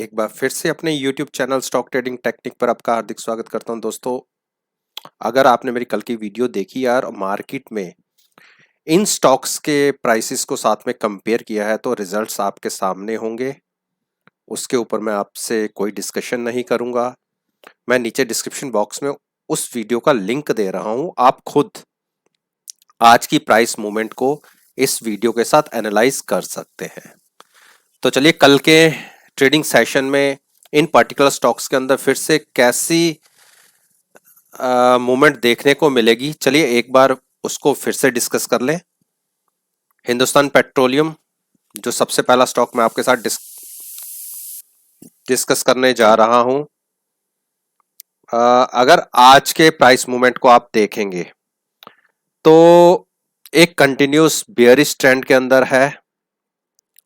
एक बार फिर से अपने YouTube channel stock trading technique पर आपका हार्दिक स्वागत करता हूं दोस्तों। अगर आपने मेरी कल की वीडियो देखी यार, मार्केट में इन स्टॉक्स के प्राइसेस को साथ में कंपेयर किया है तो रिजल्ट्स आपके सामने होंगे। उसके ऊपर मैं आपसे कोई डिस्कशन नहीं करूंगा। मैं नीचे डिस्क्रिप्शन बॉक्स में उस वीडियो का लिंक दे रहा हूं, आप खुद आज की प्राइस मूवमेंट को इस वीडियो के साथ एनालाइज कर सकते हैं। तो चलिए, कल के ट्रेडिंग सेशन में इन पर्टिकुलर स्टॉक्स के अंदर फिर से कैसी मूवमेंट देखने को मिलेगी, चलिए एक बार उसको फिर से डिस्कस कर लें। हिंदुस्तान पेट्रोलियम जो सबसे पहला स्टॉक मैं आपके साथ डिस्कस करने जा रहा हूं। अगर आज के प्राइस मूवमेंट को आप देखेंगे तो एक कंटिन्यूस बियरिश ट्रेंड के अंदर है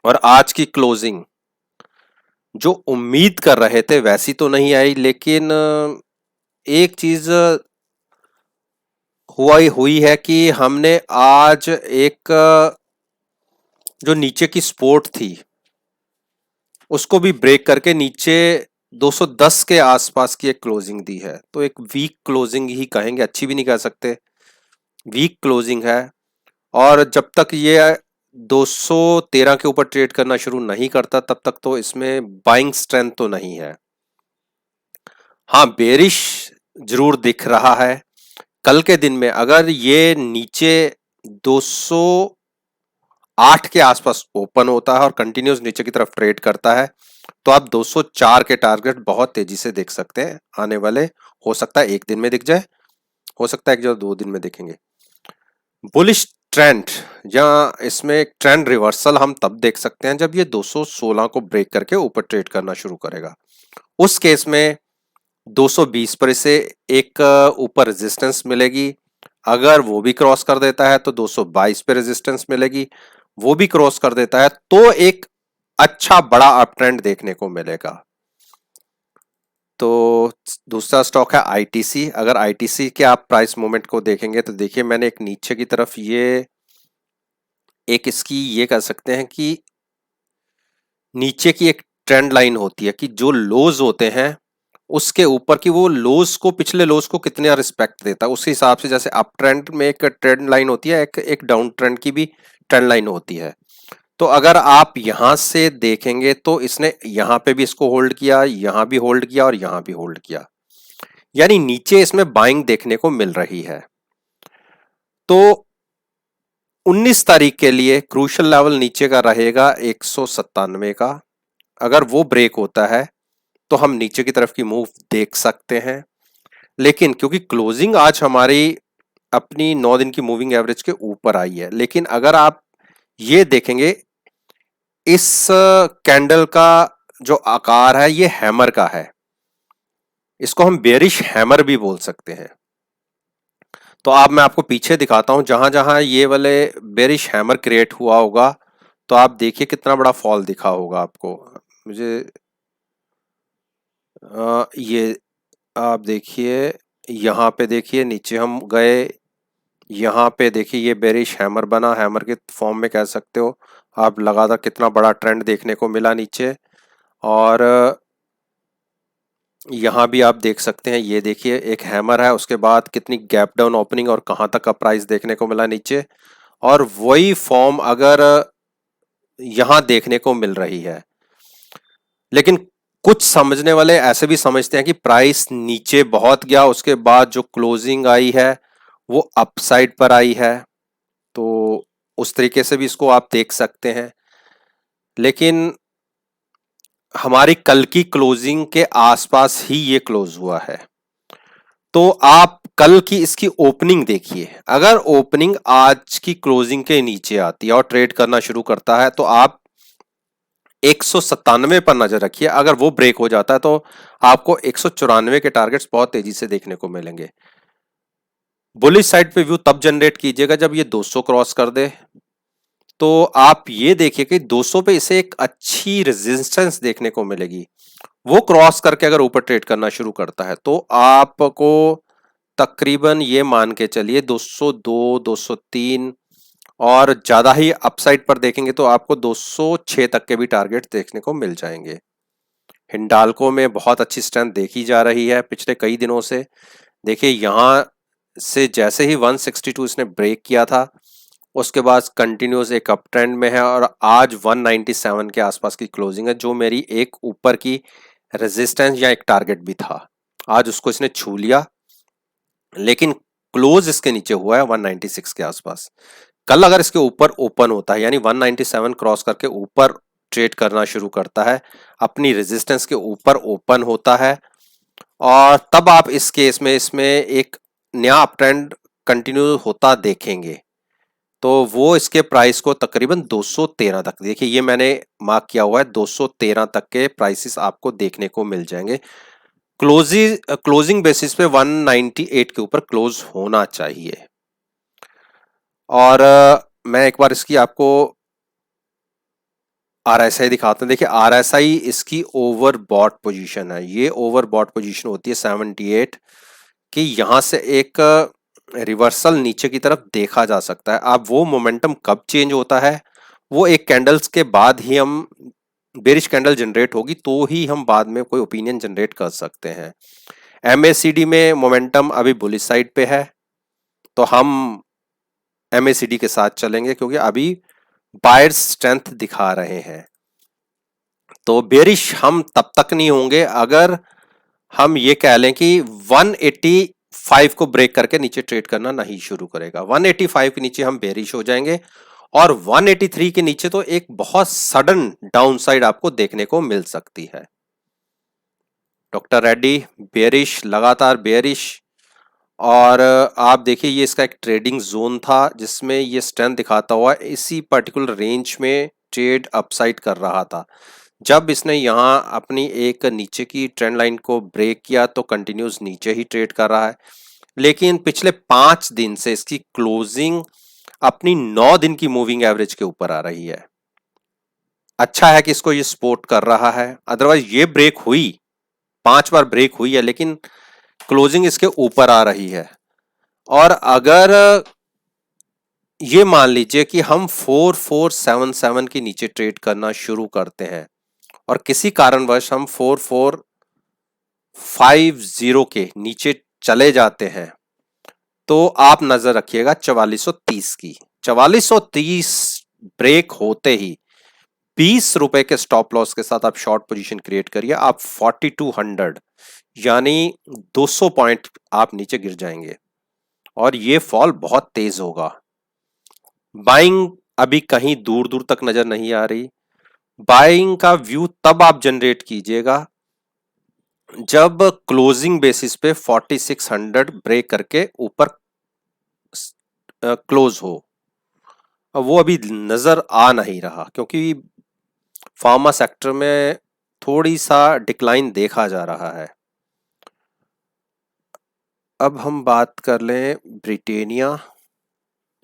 और आज की क्लोजिंग जो उम्मीद कर रहे थे वैसी तो नहीं आई, लेकिन एक चीज हुई है कि हमने आज एक जो नीचे की सपोर्ट थी उसको भी ब्रेक करके नीचे 210 के आसपास की एक क्लोजिंग दी है। तो एक वीक क्लोजिंग ही कहेंगे, अच्छी भी नहीं कह सकते, वीक क्लोजिंग है। और जब तक ये 213 के ऊपर ट्रेड करना शुरू नहीं करता तब तक तो इसमें बाइंग स्ट्रेंथ तो नहीं है। हाँ, बेरिश जरूर दिख रहा है। कल के दिन में अगर ये नीचे 208 के आसपास ओपन होता है और कंटिन्यूस नीचे की तरफ ट्रेड करता है तो आप 204 के टारगेट बहुत तेजी से देख सकते हैं आने वाले। हो सकता है एक दिन में दिख जाए, हो सकता है एक जो 2 दिन में देखेंगे। बुलिश ट्रेंड या इसमें एक ट्रेंड रिवर्सल हम तब देख सकते हैं जब ये 216 को ब्रेक करके ऊपर ट्रेड करना शुरू करेगा। उस केस में 220 पर इसे एक ऊपर रेजिस्टेंस मिलेगी। अगर वो भी क्रॉस कर देता है तो 222 पे रेजिस्टेंस मिलेगी। वो भी क्रॉस कर देता है तो एक अच्छा बड़ा अप ट्रेंड देखने को मिलेगा। तो दूसरा स्टॉक है आईटीसी। अगर आईटीसी के आप प्राइस मूवमेंट को देखेंगे तो देखिए, मैंने एक नीचे की तरफ ये एक इसकी ये कह सकते हैं कि नीचे की एक ट्रेंड लाइन होती है कि जो लोज होते हैं उसके ऊपर की वो लोज को, पिछले लोज को कितने रिस्पेक्ट देता है उस हिसाब से। जैसे अप ट्रेंड में एक ट्रेंड लाइन होती है, एक डाउन ट्रेंड की भी ट्रेंड लाइन होती है। तो अगर आप यहां से देखेंगे तो इसने यहां पे भी इसको होल्ड किया, यहां भी होल्ड किया और यहां भी होल्ड किया, यानी नीचे इसमें बाइंग देखने को मिल रही है। तो 19 तारीख के लिए क्रूशल लेवल नीचे का रहेगा 197 का। अगर वो ब्रेक होता है तो हम नीचे की तरफ की मूव देख सकते हैं। लेकिन क्योंकि क्लोजिंग आज हमारी अपनी 9 दिन की मूविंग एवरेज के ऊपर आई है, लेकिन अगर आप ये देखेंगे इस कैंडल का जो आकार है ये हैमर का है, इसको हम बेरिश हैमर भी बोल सकते हैं। तो अब मैं आपको पीछे दिखाता हूं, जहां जहां ये वाले बेरिश हैमर क्रिएट हुआ होगा तो आप देखिए कितना बड़ा फॉल दिखा होगा आपको। मुझे ये आप देखिए, यहाँ पे देखिए नीचे हम गए, यहाँ पे देखिए ये बेरिश हैमर बना, हैमर के फॉर्म में कह सकते हो आप। लगातार कितना बड़ा ट्रेंड देखने को मिला नीचे। और यहाँ भी आप देख सकते हैं, ये देखिए एक हैमर है, उसके बाद कितनी गैप डाउन ओपनिंग और कहाँ तक का प्राइस देखने को मिला नीचे। और वही फॉर्म अगर यहाँ देखने को मिल रही है। लेकिन कुछ समझने वाले ऐसे भी समझते हैं कि प्राइस नीचे बहुत गया, उसके बाद जो क्लोजिंग आई है वो अपसाइड पर आई है, तो उस तरीके से भी इसको आप देख सकते हैं। लेकिन हमारी कल की क्लोजिंग के आसपास ही ये क्लोज हुआ है। तो आप कल की इसकी ओपनिंग देखिए, अगर ओपनिंग आज की क्लोजिंग के नीचे आती है और ट्रेड करना शुरू करता है तो आप 197 पर नजर रखिए। अगर वो ब्रेक हो जाता है तो आपको 194 के टारगेट्स बहुत तेजी से देखने को मिलेंगे। बुलिश साइड पे व्यू तब जनरेट कीजिएगा जब ये 200 क्रॉस कर दे। तो आप ये देखिए कि 200 पे इसे एक अच्छी रेजिस्टेंस देखने को मिलेगी। वो क्रॉस करके अगर ऊपर ट्रेड करना शुरू करता है तो आपको तकरीबन ये मान के चलिए 202, 203 और ज्यादा ही अपसाइड पर देखेंगे तो आपको 206 तक के भी टारगेट देखने को मिल जाएंगे। हिंडाल्को में बहुत अच्छी स्ट्रेंथ देखी जा रही है पिछले कई दिनों से। देखिए यहां से जैसे ही 162 इसने ब्रेक किया था, उसके बाद कंटिन्यूस एक अप ट्रेंड में है और आज 197 के आसपास की क्लोजिंग है, जो मेरी एक ऊपर की रेजिस्टेंस या एक टारगेट भी था। आज उसको इसने छू लिया, लेकिन क्लोज इसके नीचे हुआ है 196 के आसपास। कल अगर इसके ऊपर ओपन होता है, यानी 197 क्रॉस करके ऊपर ट्रेड करना शुरू करता है, अपनी रेजिस्टेंस के ऊपर ओपन होता है, और तब आप इस केस में इसमें एक नया अप ट्रेंड कंटिन्यू होता देखेंगे। तो वो इसके प्राइस को तकरीबन 213 तक, देखिए ये मैंने मार्क किया हुआ है, 213 तक के प्राइसेस आपको देखने को मिल जाएंगे। क्लोजिंग बेसिस पे 198 के ऊपर क्लोज होना चाहिए। और मैं एक बार इसकी आपको आरएसआई दिखाते हैं। देखिए आरएसआई इसकी ओवर बॉट पोजीशन है, ये ओवर बॉट पोजीशन होती है 78 कि यहां से एक रिवर्सल नीचे की तरफ देखा जा सकता है। अब वो मोमेंटम कब चेंज होता है, वो एक कैंडल्स के बाद ही हम, बेरिश कैंडल जनरेट होगी तो ही हम बाद में कोई ओपिनियन जनरेट कर सकते हैं। एमएसीडी में मोमेंटम अभी बुलिश साइड पे है, तो हम एमएसीडी के साथ चलेंगे क्योंकि अभी बायर्स स्ट्रेंथ दिखा रहे हैं। तो बेरिश हम तब तक नहीं होंगे अगर हम ये कह लें कि 185 को ब्रेक करके नीचे ट्रेड करना नहीं शुरू करेगा। 185 के नीचे हम बेरिश हो जाएंगे, और 183 के नीचे तो एक बहुत सडन डाउनसाइड आपको देखने को मिल सकती है। डॉक्टर रेड्डी बेरिश, लगातार बेरिश, और आप देखिए ये इसका एक ट्रेडिंग जोन था जिसमें ये स्ट्रेंथ दिखाता हुआ इसी पर्टिकुलर रेंज में ट्रेड अपसाइड कर रहा था। जब इसने यहाँ अपनी एक नीचे की ट्रेंड लाइन को ब्रेक किया तो कंटिन्यूस नीचे ही ट्रेड कर रहा है, लेकिन पिछले 5 दिन से इसकी क्लोजिंग अपनी 9 दिन की मूविंग एवरेज के ऊपर आ रही है। अच्छा है कि इसको ये सपोर्ट कर रहा है, अदरवाइज ये ब्रेक हुई, 5 बार ब्रेक हुई है लेकिन क्लोजिंग इसके ऊपर आ रही है। और अगर ये मान लीजिए कि हम 4477 के नीचे ट्रेड करना शुरू करते हैं और किसी कारणवश हम 4450 के नीचे चले जाते हैं, तो आप नजर रखिएगा 4430 की। 4430 ब्रेक होते ही 20 रुपए के स्टॉप लॉस के साथ आप शॉर्ट पोजीशन क्रिएट करिए। आप 4200 यानी 200 पॉइंट आप नीचे गिर जाएंगे और ये फॉल बहुत तेज होगा। बाइंग अभी कहीं दूर दूर तक नजर नहीं आ रही। बाइंग का व्यू तब आप जनरेट कीजिएगा जब क्लोजिंग बेसिस पे 4600 ब्रेक करके ऊपर क्लोज हो। वो अभी नजर आ नहीं रहा क्योंकि फार्मा सेक्टर में थोड़ी सा डिक्लाइन देखा जा रहा है। अब हम बात कर लें ब्रिटेनिया,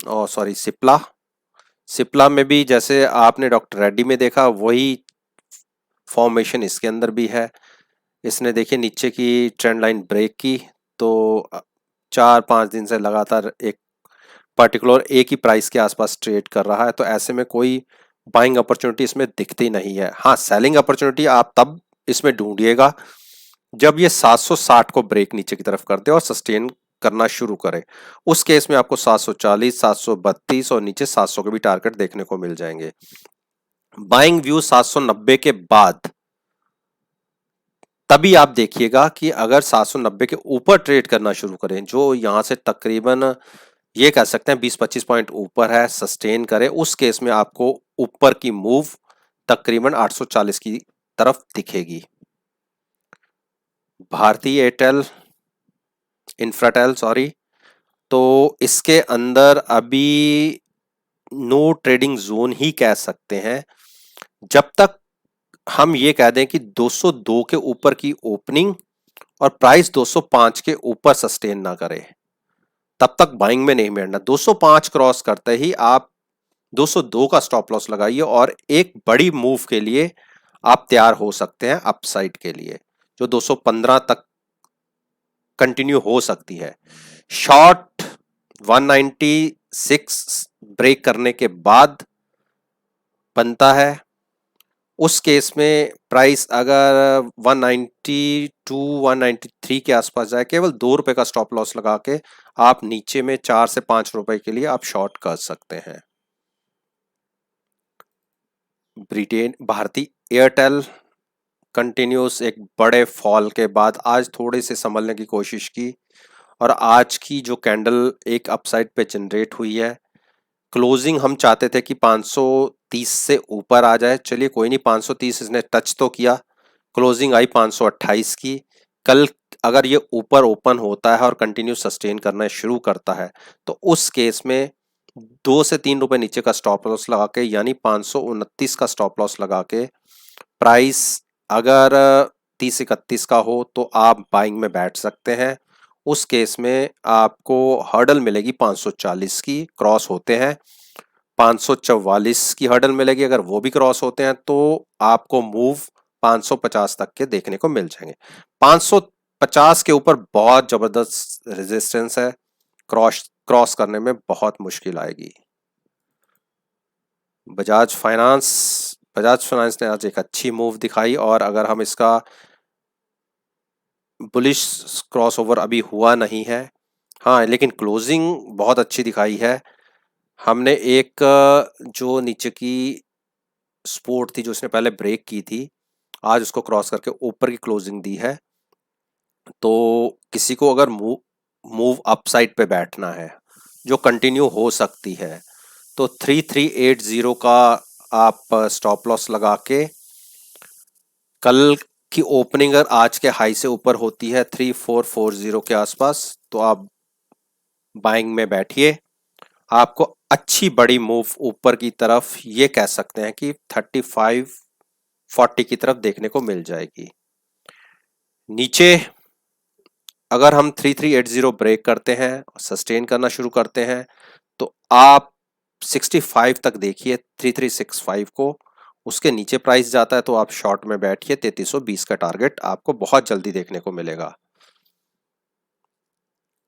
और सॉरी सिप्ला। सिप्ला में भी जैसे आपने डॉक्टर रेड्डी में देखा वही फॉर्मेशन इसके अंदर भी है। इसने देखिए नीचे की ट्रेंड लाइन ब्रेक की तो 4-5 दिन से लगातार एक पर्टिकुलर एक ही प्राइस के आसपास ट्रेड कर रहा है, तो ऐसे में कोई बाइंग अपॉर्चुनिटी इसमें दिखती नहीं है। हाँ, सेलिंग अपॉर्चुनिटी आप तब इसमें ढूंढिएगा जब ये 760 को ब्रेक नीचे की तरफ कर दे और सस्टेन करना शुरू करे। उस केस में आपको 740, 732 और नीचे 700 के भी टारगेट देखने को मिल जाएंगे। बाइंग व्यू 790 के बाद तभी आप देखिएगा कि अगर 790 के ऊपर ट्रेड करना शुरू करें, जो यहां से तकरीबन ये कह सकते हैं 20-25 पॉइंट ऊपर है, सस्टेन करे, उस केस में आपको ऊपर की मूव तकरीबन 840 की तरफ दिखेगी। भारतीय एयरटेल, इंफ्राटेल सॉरी, तो इसके अंदर अभी नो ट्रेडिंग जोन ही कह सकते हैं जब तक हम ये कह दें कि 202 के ऊपर की ओपनिंग और प्राइस 205 के ऊपर सस्टेन ना करे, तब तक बाइंग में नहीं बैठना। 205 क्रॉस करते ही आप 202 का स्टॉप लॉस लगाइए और एक बड़ी मूव के लिए आप तैयार हो सकते हैं अपसाइड के लिए, जो 215 तक कंटिन्यू हो सकती है। शॉर्ट 196 ब्रेक करने के बाद बनता है, उस केस में प्राइस अगर 192 193 के आसपास जाए, केवल 2 रुपए का स्टॉप लॉस लगा के आप नीचे में 4 से 5 रुपए के लिए आप शॉर्ट कर सकते हैं। ब्रिटेन भारती एयरटेल कंटिन्यूस एक बड़े फॉल के बाद आज थोड़े से संभलने की कोशिश की, और आज की जो कैंडल एक अपसाइड पे जनरेट हुई है, क्लोजिंग हम चाहते थे कि 530 से ऊपर आ जाए। चलिए कोई नहीं, 530 इसने टच तो किया, क्लोजिंग आई 528 की। कल अगर ये ऊपर ओपन होता है और कंटिन्यू सस्टेन करना शुरू करता है तो उस केस में 2 से 3 रुपए नीचे का स्टॉप लॉस लगा के, यानी 529 का स्टॉप लॉस लगा के, प्राइस अगर 30-31 का हो तो आप बाइंग में बैठ सकते हैं। उस केस में आपको हर्डल मिलेगी 540 की, क्रॉस होते हैं 544 की हर्डल मिलेगी। अगर वो भी क्रॉस होते हैं तो आपको मूव 550 तक के देखने को मिल जाएंगे। 550 के ऊपर बहुत जबरदस्त रेजिस्टेंस है, क्रॉस क्रॉस करने में बहुत मुश्किल आएगी। बजाज फाइनेंस ने आज एक अच्छी मूव दिखाई, और अगर हम इसका बुलिश क्रॉसओवर अभी हुआ नहीं है, हाँ, लेकिन क्लोजिंग बहुत अच्छी दिखाई है। हमने एक जो नीचे की सपोर्ट थी, जो उसने पहले ब्रेक की थी, आज उसको क्रॉस करके ऊपर की क्लोजिंग दी है। तो किसी को अगर मूव अपसाइड पे बैठना है जो कंटिन्यू हो सकती है, तो 3380 का आप स्टॉप लॉस लगा के, कल की ओपनिंग अगर आज के हाई से ऊपर होती है 3440 के आसपास, तो आप बाइंग में बैठिए। आपको अच्छी बड़ी मूव ऊपर की तरफ, ये कह सकते हैं कि 3540 की तरफ देखने को मिल जाएगी। नीचे अगर हम 3380 ब्रेक करते हैं, सस्टेन करना शुरू करते हैं, तो आप 65 तक देखिए 3365 को। उसके नीचे प्राइस जाता है तो आप शॉर्ट में बैठिए, 3320 का टारगेट आपको बहुत जल्दी देखने को मिलेगा।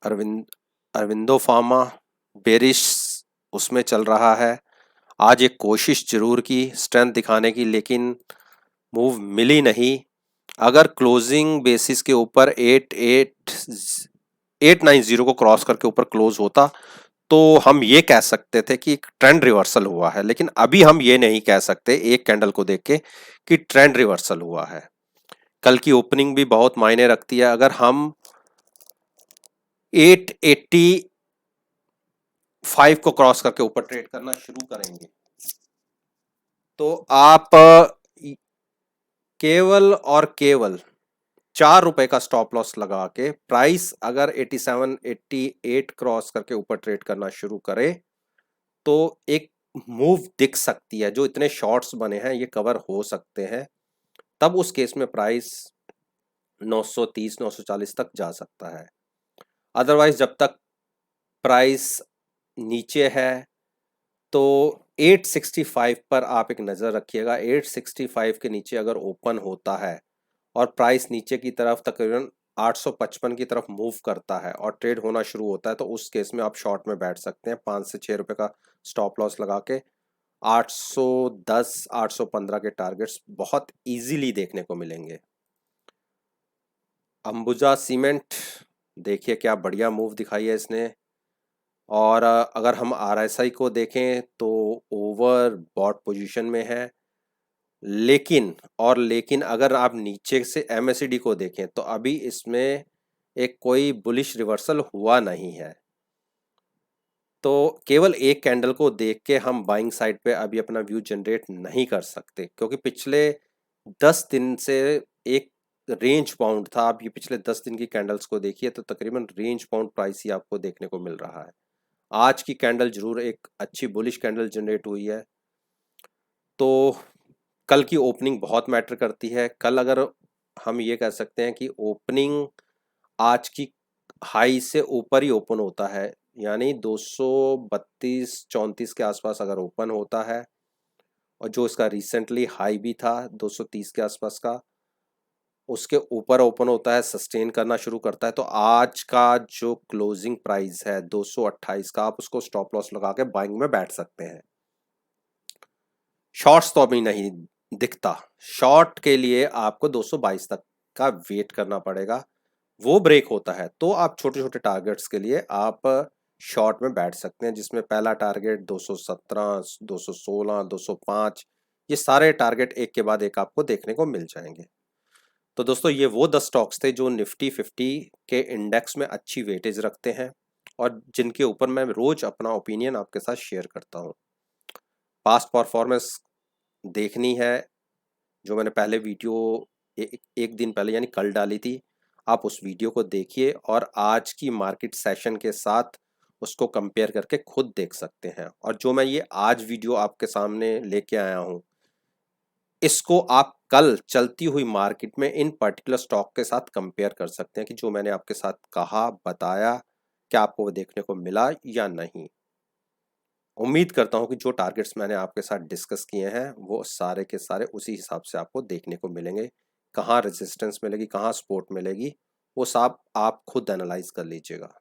अरविंदो फार्मा बेरिश उसमें चल रहा है। आज एक कोशिश जरूर की स्ट्रेंथ दिखाने की, लेकिन मूव मिली नहीं। अगर क्लोजिंग बेसिस के ऊपर 890 को क्रॉस करके ऊपर क्लोज होता तो हम ये कह सकते थे कि ट्रेंड रिवर्सल हुआ है, लेकिन अभी हम ये नहीं कह सकते एक कैंडल को देख के कि ट्रेंड रिवर्सल हुआ है। कल की ओपनिंग भी बहुत मायने रखती है। अगर हम 885 को क्रॉस करके ऊपर ट्रेड करना शुरू करेंगे तो आप केवल और केवल 4 रुपए का स्टॉप लॉस लगा के, प्राइस अगर 87 88 क्रॉस करके ऊपर ट्रेड करना शुरू करे तो एक मूव दिख सकती है। जो इतने शॉर्ट्स बने हैं ये कवर हो सकते हैं, तब उस केस में प्राइस 930 940 तक जा सकता है। अदरवाइज जब तक प्राइस नीचे है तो 865 पर आप एक नज़र रखिएगा। 865 के नीचे अगर ओपन होता है और प्राइस नीचे की तरफ तकरीबन 855 की तरफ मूव करता है और ट्रेड होना शुरू होता है, तो उस केस में आप शॉर्ट में बैठ सकते हैं 5 से 6 रुपए का स्टॉप लॉस लगा के। 810 815 के टारगेट्स बहुत इजीली देखने को मिलेंगे। अंबुजा सीमेंट देखिए क्या बढ़िया मूव दिखाई है इसने, और अगर हम आरएसआई को देखें तो ओवर बॉट पोजीशन में है। लेकिन अगर आप नीचे से एमएसीडी को देखें तो अभी इसमें एक कोई बुलिश रिवर्सल हुआ नहीं है। तो केवल एक कैंडल को देख के हम बाइंग साइड पे अभी अपना व्यू जनरेट नहीं कर सकते, क्योंकि पिछले 10 दिन से एक रेंज बाउंड था। आप ये पिछले 10 दिन की कैंडल्स को देखिए तो तकरीबन रेंज बाउंड प्राइस ही आपको देखने को मिल रहा है। आज की कैंडल जरूर एक अच्छी बुलिश कैंडल जनरेट हुई है। तो कल की ओपनिंग बहुत मैटर करती है। कल अगर हम ये कह सकते हैं कि ओपनिंग आज की हाई से ऊपर ही ओपन होता है, यानी 232-34 के आसपास अगर ओपन होता है, और जो इसका रिसेंटली हाई भी था 230 के आसपास का, उसके ऊपर ओपन होता है, सस्टेन करना शुरू करता है, तो आज का जो क्लोजिंग प्राइस है 228 का, आप उसको स्टॉप लॉस लगा के बाइंग में बैठ सकते हैं। शॉर्ट्स तो अभी नहीं दिखता। शॉर्ट के लिए आपको 222 तक का वेट करना पड़ेगा, वो ब्रेक होता है तो आप छोटे छोटे टारगेट्स के लिए आप शॉर्ट में बैठ सकते हैं, जिसमें पहला टारगेट 217, 216, 205, ये सारे टारगेट एक के बाद एक आपको देखने को मिल जाएंगे। तो दोस्तों ये वो 10 स्टॉक्स थे जो निफ्टी 50 के इंडेक्स में अच्छी वेटेज रखते हैं और जिनके ऊपर मैं रोज अपना ओपिनियन आपके साथ शेयर करता हूँ। पास्ट परफॉर्मेंस देखनी है, जो मैंने पहले वीडियो एक दिन पहले यानी कल डाली थी, आप उस वीडियो को देखिए और आज की मार्केट सेशन के साथ उसको कंपेयर करके खुद देख सकते हैं। और जो मैं ये आज वीडियो आपके सामने लेके आया हूँ, इसको आप कल चलती हुई मार्केट में इन पर्टिकुलर स्टॉक के साथ कंपेयर कर सकते हैं कि जो मैंने आपके साथ कहा, बताया, क्या आपको वो देखने को मिला या नहीं। उम्मीद करता हूँ कि जो टारगेट्स मैंने आपके साथ डिस्कस किए हैं वो सारे के सारे उसी हिसाब से आपको देखने को मिलेंगे। कहाँ रेजिस्टेंस मिलेगी, कहाँ सपोर्ट मिलेगी, वो सब आप खुद एनालाइज कर लीजिएगा।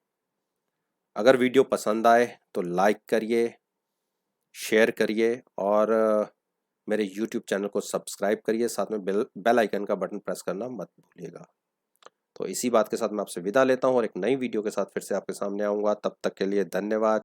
अगर वीडियो पसंद आए तो लाइक करिए, शेयर करिए और मेरे यूट्यूब चैनल को सब्सक्राइब करिए, साथ में बेल आइकन का बटन प्रेस करना मत भूलिएगा। तो इसी बात के साथ मैं आपसे विदा लेता हूँ और एक नई वीडियो के साथ फिर से आपके सामने आऊँगा। तब तक के लिए धन्यवाद।